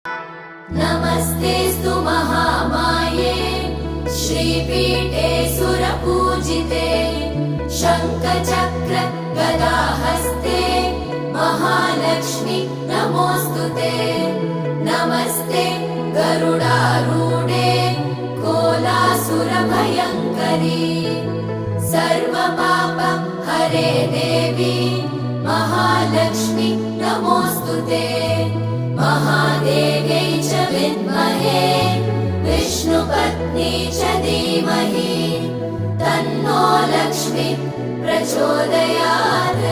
नमस्तेऽस्तु महामाये श्रीपीठे सुरपूजिते शङ्खचक्र गदाहस्ते महालक्ष्मी नमोऽस्तुते। नमस्ते गरुडारूढे कोलासुरभयङ्करी सर्वपाप हरे देवी महालक्ष्मी नमोऽस्तुते। महादेव्यै च विद्महे विष्णुपत्नी च धीमहि तन्नो लक्ष्मी प्रचोदयात्।